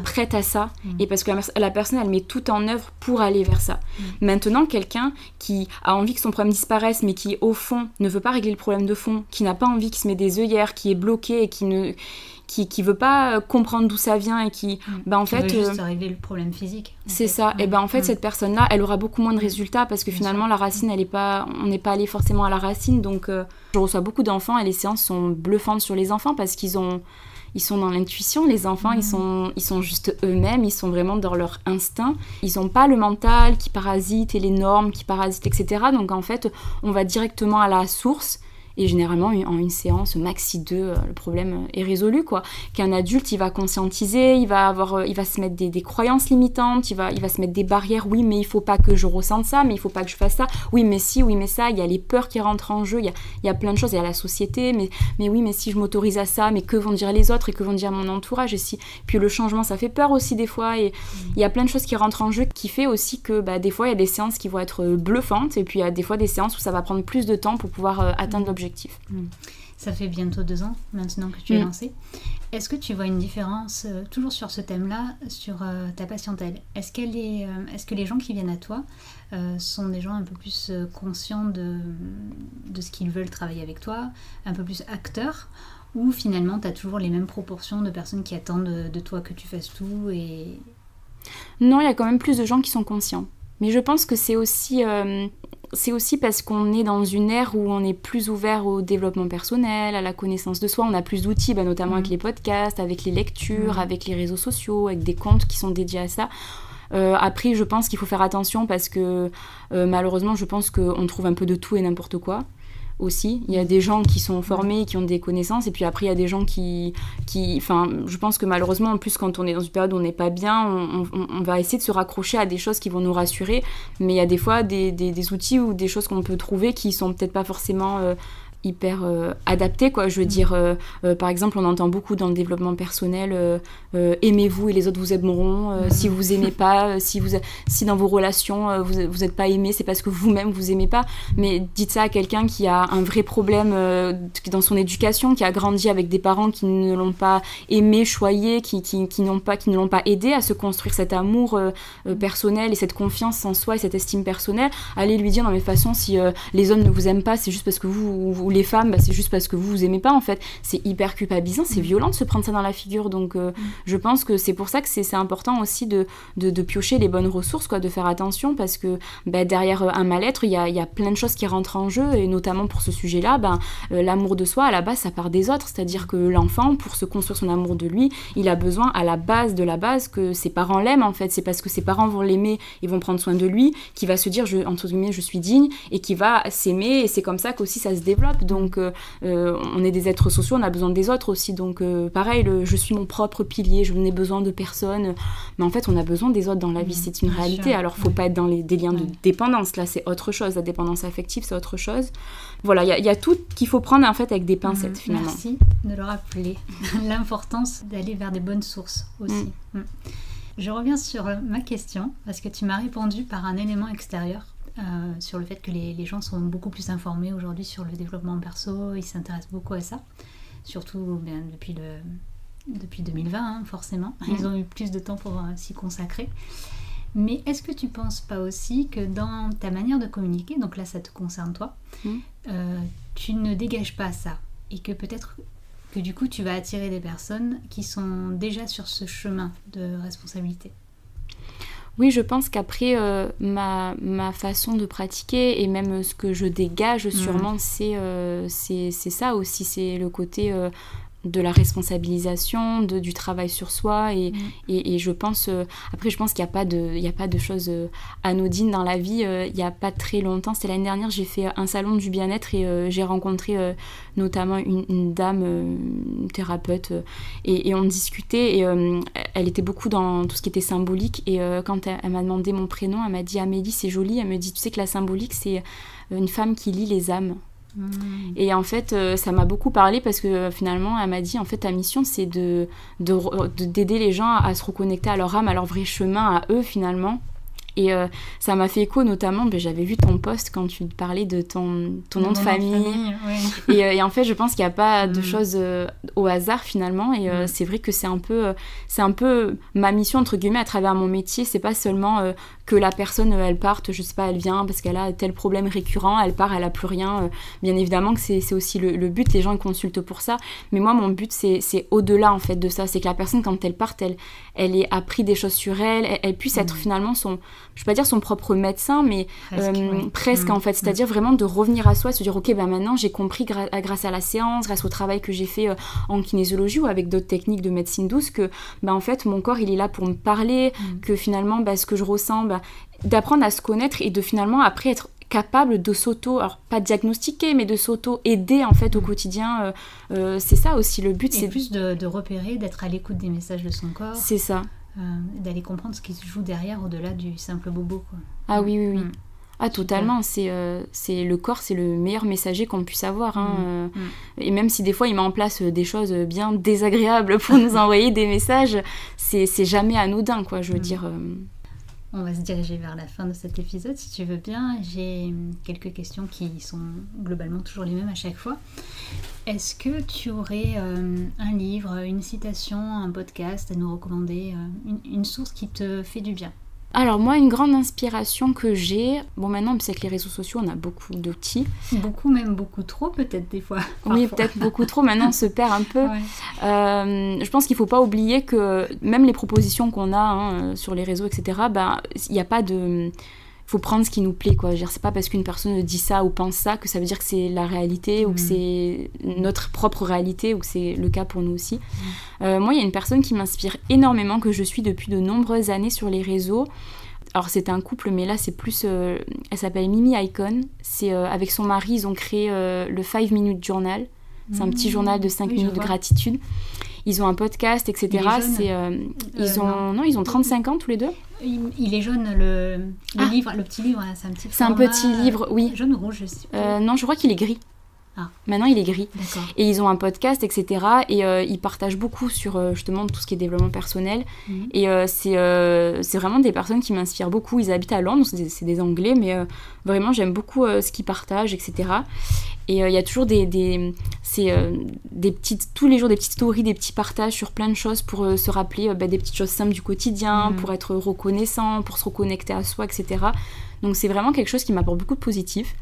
Speaker 2: prête à ça, et parce que la personne, elle met tout en œuvre pour aller vers ça. Maintenant, quelqu'un qui a envie que son problème disparaisse, mais qui, au fond, ne veut pas régler le problème de fond, qui n'a pas envie, qui se met des œillères, qui est bloqué et qui veut pas comprendre d'où ça vient et qui en fait
Speaker 1: veut juste régler le problème physique.
Speaker 2: C'est ça. Et en fait cette personne là, elle aura beaucoup moins de résultats parce que finalement la racine, on n'est pas allé forcément à la racine. Donc je reçois beaucoup d'enfants et les séances sont bluffantes sur les enfants parce qu'ils sont dans l'intuition. Les enfants, ils sont juste eux-mêmes, ils sont vraiment dans leur instinct. Ils n'ont pas le mental qui parasite et les normes qui parasitent, etc. Donc en fait, on va directement à la source. Et généralement, en une séance, maxi 2, le problème est résolu, quoi. Qu'un adulte, il va conscientiser, il va se mettre des croyances limitantes, il va se mettre des barrières. Oui, mais il faut pas que je ressente ça, mais il faut pas que je fasse ça. Oui, mais si, oui, mais ça. Il y a les peurs qui rentrent en jeu, il y a plein de choses. Il y a la société, mais oui, mais si je m'autorise à ça, mais que vont dire les autres et que vont dire mon entourage et si... Puis le changement, ça fait peur aussi des fois. Et il y a plein de choses qui rentrent en jeu qui fait aussi que des fois, il y a des séances qui vont être bluffantes et puis il y a des fois des séances où ça va prendre plus de temps pour pouvoir atteindre l'objectif.
Speaker 1: Ça fait bientôt 2 ans maintenant que tu es lancée. Est-ce que tu vois une différence, toujours sur ce thème-là, sur ta patientèle ? Est-ce que les gens qui viennent à toi sont des gens un peu plus conscients de ce qu'ils veulent travailler avec toi, un peu plus acteurs, ou finalement tu as toujours les mêmes proportions de personnes qui attendent de toi que tu fasses tout et...
Speaker 2: Non, il y a quand même plus de gens qui sont conscients. Mais je pense que c'est aussi parce qu'on est dans une ère où on est plus ouvert au développement personnel, à la connaissance de soi. On a plus d'outils, notamment avec les podcasts, avec les lectures, avec les réseaux sociaux, avec des comptes qui sont dédiés à ça. Après, je pense qu'il faut faire attention parce que malheureusement, je pense qu'on trouve un peu de tout et n'importe quoi. Aussi, il y a des gens qui sont formés, qui ont des connaissances, et puis après il y a des gens qui je pense que malheureusement, en plus quand on est dans une période où on n'est pas bien, on va essayer de se raccrocher à des choses qui vont nous rassurer, mais il y a des fois des outils ou des choses qu'on peut trouver qui sont peut-être pas forcément hyper adapté, quoi. Je veux dire, par exemple, on entend beaucoup dans le développement personnel aimez-vous et les autres vous aimeront. Si vous aimez pas, si dans vos relations vous êtes pas aimé, c'est parce que vous-même vous aimez pas. Mais dites ça à quelqu'un qui a un vrai problème dans son éducation, qui a grandi avec des parents qui ne l'ont pas aimé, choyé, qui ne l'ont pas aidé à se construire cet amour personnel et cette confiance en soi et cette estime personnelle. Allez lui dire non mais de toute façon, si les hommes ne vous aiment pas, c'est juste parce que vous les femmes, c'est juste parce que vous aimez pas, en fait. C'est hyper culpabilisant, c'est violent de se prendre ça dans la figure. Donc je pense que c'est pour ça que c'est important aussi de piocher les bonnes ressources, quoi, de faire attention, parce que derrière un mal-être, il y a plein de choses qui rentrent en jeu, et notamment pour ce sujet-là, l'amour de soi, à la base, ça part des autres. C'est-à-dire que l'enfant, pour se construire son amour de lui, il a besoin à la base de la base que ses parents l'aiment, en fait. C'est parce que ses parents vont l'aimer et vont prendre soin de lui qu'il va se dire, entre guillemets, je suis digne, et qu'il va s'aimer, et c'est comme ça qu'aussi ça se développe. Donc on est des êtres sociaux, on a besoin des autres aussi. Donc pareil, je suis mon propre pilier, je n'ai besoin de personne. Mais en fait, on a besoin des autres dans la vie, c'est une réalité. Alors faut pas être dans des liens de dépendance, là c'est autre chose. La dépendance affective, c'est autre chose. Voilà, il y a tout qu'il faut prendre en fait avec des pincettes finalement.
Speaker 1: Merci de le rappeler. L'importance d'aller vers des bonnes sources aussi. Je reviens sur ma question, parce que tu m'as répondu par un élément extérieur. Sur le fait que les gens sont beaucoup plus informés aujourd'hui sur le développement perso, ils s'intéressent beaucoup à ça, surtout depuis 2020, forcément, ils ont eu plus de temps pour s'y consacrer. Mais est-ce que tu penses pas aussi que dans ta manière de communiquer, donc là ça te concerne toi, tu ne dégages pas ça et que peut-être que du coup tu vas attirer des personnes qui sont déjà sur ce chemin de responsabilité?
Speaker 2: Oui, je pense qu'après, ma façon de pratiquer et même ce que je dégage, sûrement, c'est ça aussi. C'est le côté de la responsabilisation, du travail sur soi. Et je pense... après, je pense qu'il n'y a pas de choses anodines dans la vie. Il n'y a pas très longtemps, c'était l'année dernière, j'ai fait un salon du bien-être et j'ai rencontré notamment une dame, une thérapeute, et on discutait. Et elle était beaucoup dans tout ce qui était symbolique. Et quand elle m'a demandé mon prénom, elle m'a dit « Amélie, c'est joli ». Elle me dit « Tu sais que la symbolique, c'est une femme qui lit les âmes ». Et en fait, ça m'a beaucoup parlé parce que finalement, elle m'a dit, en fait, ta mission, c'est d'aider les gens à se reconnecter à leur âme, à leur vrai chemin, à eux, finalement. Et ça m'a fait écho, notamment, j'avais vu ton post quand tu parlais de ton nom de famille. Oui. Et en fait, je pense qu'il n'y a pas de choses au hasard, finalement. Et c'est vrai que c'est un peu ma mission, entre guillemets, à travers mon métier. C'est pas seulement que la personne, elle parte, je sais pas, elle vient parce qu'elle a tel problème récurrent, elle part, elle a plus rien. Bien évidemment que c'est aussi le but, les gens ils consultent pour ça. Mais moi, mon but, c'est au-delà, en fait, de ça. C'est que la personne, quand elle part, elle ait appris des choses sur elle puisse être finalement je ne vais pas dire son propre médecin, mais presque en fait. C'est-à-dire vraiment de revenir à soi, se dire ok, maintenant j'ai compris grâce à la séance, grâce au travail que j'ai fait en kinésiologie ou avec d'autres techniques de médecine douce, que en fait mon corps il est là pour me parler, que finalement ce que je ressens, d'apprendre à se connaître et de finalement après être capable de alors pas diagnostiquer, mais de s'auto-aider en fait au quotidien. C'est ça aussi le but.
Speaker 1: C'est plus de repérer, d'être à l'écoute des messages de son corps.
Speaker 2: C'est ça.
Speaker 1: D'aller comprendre ce qui se joue derrière au-delà du simple bobo, quoi.
Speaker 2: Ah oui. Ah totalement, c'est le corps, c'est le meilleur messager qu'on puisse avoir, hein. Et même si des fois il met en place des choses bien désagréables pour nous envoyer des messages, c'est jamais anodin, quoi, je veux dire.
Speaker 1: On va se diriger vers la fin de cet épisode, si tu veux bien. J'ai quelques questions qui sont globalement toujours les mêmes à chaque fois. Est-ce que tu aurais un livre, une citation, un podcast à nous recommander, une source qui te fait du bien?
Speaker 2: Alors moi, une grande inspiration que j'ai, maintenant c'est que les réseaux sociaux, on a beaucoup d'outils.
Speaker 1: Même beaucoup trop peut-être des fois.
Speaker 2: Oui, peut-être beaucoup trop, maintenant on se perd un peu. Ouais. Je pense qu'il ne faut pas oublier que même les propositions qu'on a sur les réseaux, etc., il n'y a pas de... Il faut prendre ce qui nous plaît, quoi. Je veux dire, c'est pas parce qu'une personne dit ça ou pense ça que ça veut dire que c'est la réalité ou que c'est notre propre réalité ou que c'est le cas pour nous aussi. Moi, il y a une personne qui m'inspire énormément, que je suis depuis de nombreuses années sur les réseaux. Alors, c'est un couple, mais là, c'est plus... elle s'appelle Mimi Icon. C'est, avec son mari, ils ont créé le 5 Minute Journal. C'est un petit journal de 5 minutes de gratitude. Ils ont un podcast, etc. Ils ont 35 ans tous les deux.
Speaker 1: Il est jaune, le livre, le petit livre, c'est un petit
Speaker 2: format... C'est un petit livre, oui.
Speaker 1: Jaune ou rouge, je sais pas.
Speaker 2: Non, je crois qu'il est gris. Ah. Maintenant, il est gris. D'accord. Et ils ont un podcast, etc. Et ils partagent beaucoup sur justement tout ce qui est développement personnel. Et c'est vraiment des personnes qui m'inspirent beaucoup. Ils habitent à Londres, c'est des Anglais, mais vraiment, j'aime beaucoup ce qu'ils partagent, etc. Et il y a toujours des petites, tous les jours, des petites stories, des petits partages sur plein de choses pour se rappeler des petites choses simples du quotidien, pour être reconnaissant, pour se reconnecter à soi, etc. Donc c'est vraiment quelque chose qui m'apporte beaucoup de positif.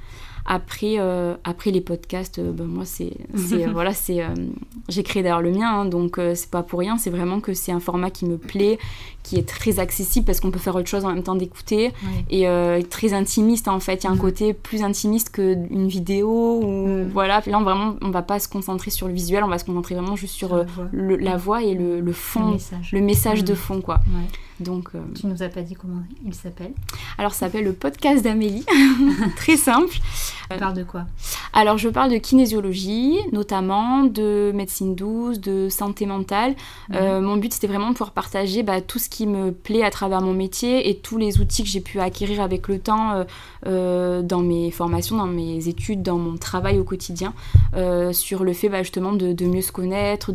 Speaker 2: Après les podcasts, moi j'ai créé d'ailleurs le mien, donc c'est pas pour rien, c'est vraiment que c'est un format qui me plaît, qui est très accessible parce qu'on peut faire autre chose en même temps d'écouter, et très intimiste en fait. Il y a un côté plus intimiste qu'une vidéo, ou voilà. Puis là on va pas se concentrer sur le visuel, on va se concentrer vraiment juste sur la voix et le fond, le message de fond, quoi. Ouais. Donc,
Speaker 1: tu nous as pas dit comment il s'appelle?
Speaker 2: Alors ça s'appelle le podcast d'Amélie, très simple.
Speaker 1: Tu parles de quoi?
Speaker 2: Alors je parle de kinésiologie, notamment de médecine douce, de santé mentale. Mon but c'était vraiment de pouvoir partager tout ce qui me plaît à travers mon métier et tous les outils que j'ai pu acquérir avec le temps dans mes formations, dans mes études, dans mon travail au quotidien, sur le fait justement de mieux se connaître,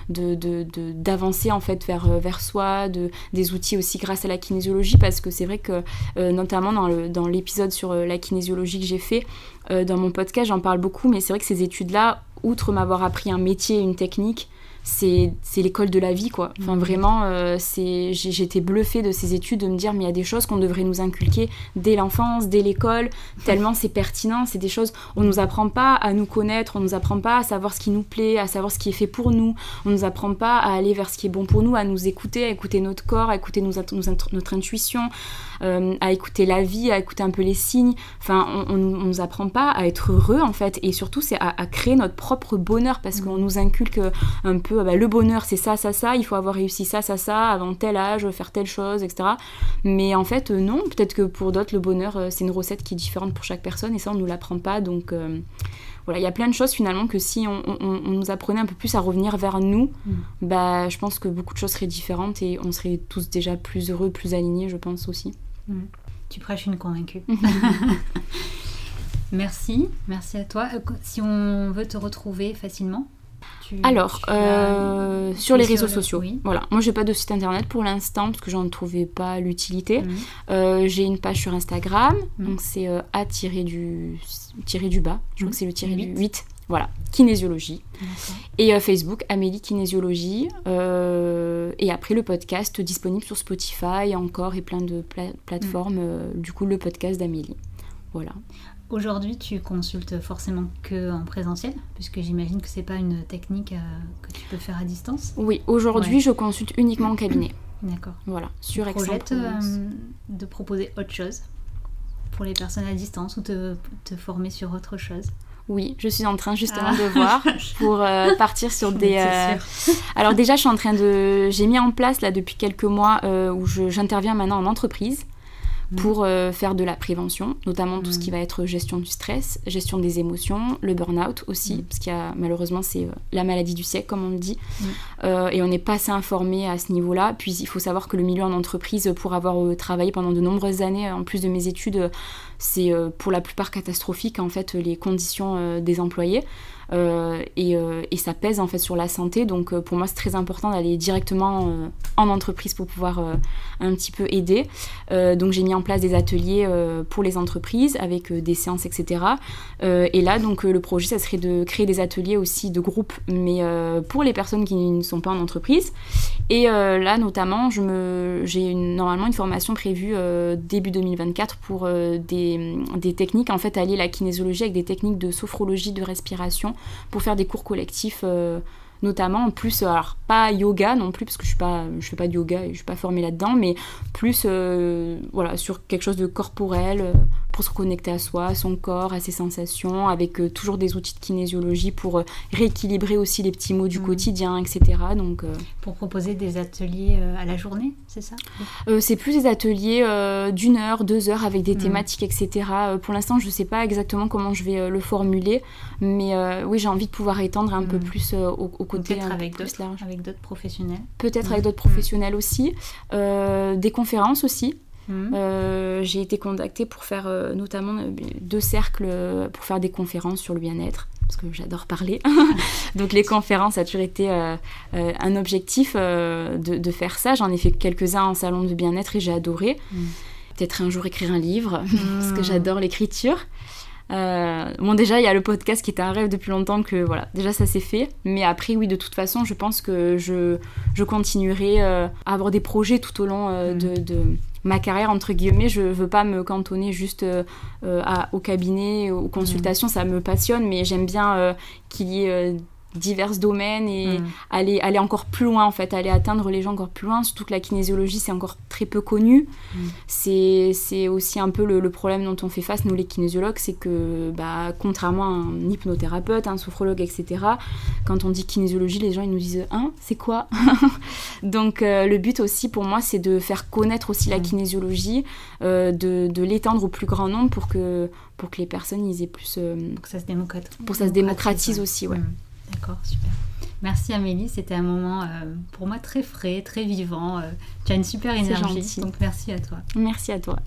Speaker 2: d'avancer en fait vers soi, des outils aussi grâce à la kinésiologie, parce que c'est vrai que notamment dans l'épisode sur la kinésiologie que j'ai fait dans mon podcast, j'en parle beaucoup, mais c'est vrai que ces études-là, outre m'avoir appris un métier, une technique, c'est l'école de la vie, quoi. Enfin, vraiment, j'étais bluffée de ces études, de me dire, mais il y a des choses qu'on devrait nous inculquer dès l'enfance, dès l'école, tellement c'est pertinent, c'est des choses, on nous apprend pas à nous connaître, on nous apprend pas à savoir ce qui nous plaît, à savoir ce qui est fait pour nous, on nous apprend pas à aller vers ce qui est bon pour nous, à nous écouter, à écouter notre corps, à écouter notre intuition, à écouter la vie, à écouter un peu les signes. Enfin, on nous apprend pas à être heureux, en fait, et surtout, c'est à créer notre propre bonheur, parce qu'on nous inculque un peu, le bonheur, c'est ça, il faut avoir réussi ça, avant tel âge, faire telle chose, etc. Mais en fait, non, peut-être que pour d'autres, le bonheur, c'est une recette qui est différente pour chaque personne, et ça, on nous l'apprend pas, donc... Voilà, il y a plein de choses finalement que si on nous apprenait un peu plus à revenir vers nous, je pense que beaucoup de choses seraient différentes et on serait tous déjà plus heureux, plus alignés, je pense aussi.
Speaker 1: Tu prêches une convaincue. Merci à toi. Si on veut te retrouver facilement,
Speaker 2: sur les réseaux sociaux.
Speaker 1: Oui.
Speaker 2: Voilà. Moi, j'ai pas de site internet pour l'instant parce que j'en trouvais pas l'utilité. J'ai une page sur Instagram, donc c'est A-du-bas. Je crois que c'est le tiré du 8. Voilà, kinésiologie. D'accord. Et Facebook, Amélie Kinésiologie. Et après, le podcast disponible sur Spotify encore et plein de plateformes. Du coup, le podcast d'Amélie. Voilà.
Speaker 1: Aujourd'hui, tu consultes forcément que en présentiel, puisque j'imagine que c'est pas une technique que tu peux faire à distance.
Speaker 2: Oui, aujourd'hui, je consulte uniquement en cabinet.
Speaker 1: D'accord.
Speaker 2: Voilà, sur
Speaker 1: Aix-en-Provence. Tu projettes de proposer autre chose pour les personnes à distance ou te former sur autre chose?
Speaker 2: Oui, je suis en train justement de voir pour partir sur des... Alors déjà, j'ai mis en place là depuis quelques mois où j'interviens maintenant en entreprise pour faire de la prévention, notamment tout ce qui va être gestion du stress, gestion des émotions, le burn-out aussi, parce qu'il y a malheureusement c'est la maladie du siècle comme on le dit, et on n'est pas assez informé à ce niveau-là. Puis il faut savoir que le milieu en entreprise, pour avoir travaillé pendant de nombreuses années, en plus de mes études, c'est pour la plupart catastrophique en fait les conditions des employés. Et ça pèse en fait sur la santé, donc pour moi c'est très important d'aller directement en entreprise pour pouvoir un petit peu aider. Donc j'ai mis en place des ateliers pour les entreprises avec des séances, etc. Et là donc le projet ça serait de créer des ateliers aussi de groupe, mais pour les personnes qui ne sont pas en entreprise. Et là notamment j'ai normalement une formation prévue début 2024 pour des techniques, en fait allier la kinésiologie avec des techniques de sophrologie, de respiration, pour faire des cours collectifs notamment. En plus, alors pas yoga non plus parce que je fais pas de yoga et je suis pas formée là-dedans, mais plus voilà, sur quelque chose de corporel pour se reconnecter à soi, à son corps, à ses sensations, avec toujours des outils de kinésiologie pour rééquilibrer aussi les petits mots du quotidien, etc. Donc,
Speaker 1: pour proposer des ateliers à la journée, c'est ça?
Speaker 2: C'est plus des ateliers d'1 heure, 2 heures avec des thématiques, etc. Pour l'instant, je sais pas exactement comment je vais le formuler, mais oui, j'ai envie de pouvoir étendre un peu plus au côté
Speaker 1: peut-être
Speaker 2: un peu plus large.
Speaker 1: Avec d'autres professionnels.
Speaker 2: Peut-être avec d'autres professionnels aussi. Des conférences aussi. J'ai été contactée pour faire notamment 2 cercles pour faire des conférences sur le bien-être, parce que j'adore parler. Donc les conférences, ça a toujours été un objectif de faire ça. J'en ai fait quelques-uns en salon de bien-être et j'ai adoré. Peut-être un jour écrire un livre, parce que j'adore l'écriture. Bon, déjà il y a le podcast qui était un rêve depuis longtemps, que voilà, déjà ça s'est fait, mais après oui, de toute façon je pense que je continuerai à avoir des projets tout au long de ma carrière entre guillemets. Je veux pas me cantonner juste au cabinet, aux consultations. Ça me passionne, mais j'aime bien qu'il y ait divers domaines et aller encore plus loin en fait, aller atteindre les gens encore plus loin, surtout que la kinésiologie c'est encore très peu connu. C'est aussi un peu le problème dont on fait face nous les kinésiologues, c'est que contrairement à un hypnothérapeute, un sophrologue, etc., quand on dit kinésiologie, les gens ils nous disent hein, c'est quoi? Donc le but aussi pour moi c'est de faire connaître aussi la kinésiologie, de l'étendre au plus grand nombre pour que les personnes ils aient plus
Speaker 1: pour que ça se démocratise,
Speaker 2: pour que ça se démocratise aussi, ouais.
Speaker 1: D'accord, super. Merci Amélie, c'était un moment pour moi très frais, très vivant. Tu as une super énergie, donc merci à toi.
Speaker 2: Merci à toi.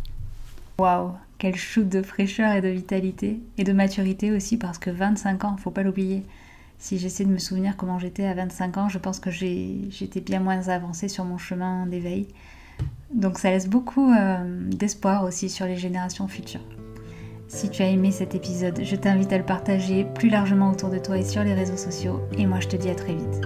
Speaker 1: Waouh, quel shoot de fraîcheur et de vitalité, et de maturité aussi, parce que 25 ans, faut pas l'oublier. Si j'essaie de me souvenir comment j'étais à 25 ans, je pense que j'étais bien moins avancée sur mon chemin d'éveil. Donc ça laisse beaucoup d'espoir aussi sur les générations futures. Si tu as aimé cet épisode, je t'invite à le partager plus largement autour de toi et sur les réseaux sociaux. Et moi, je te dis à très vite.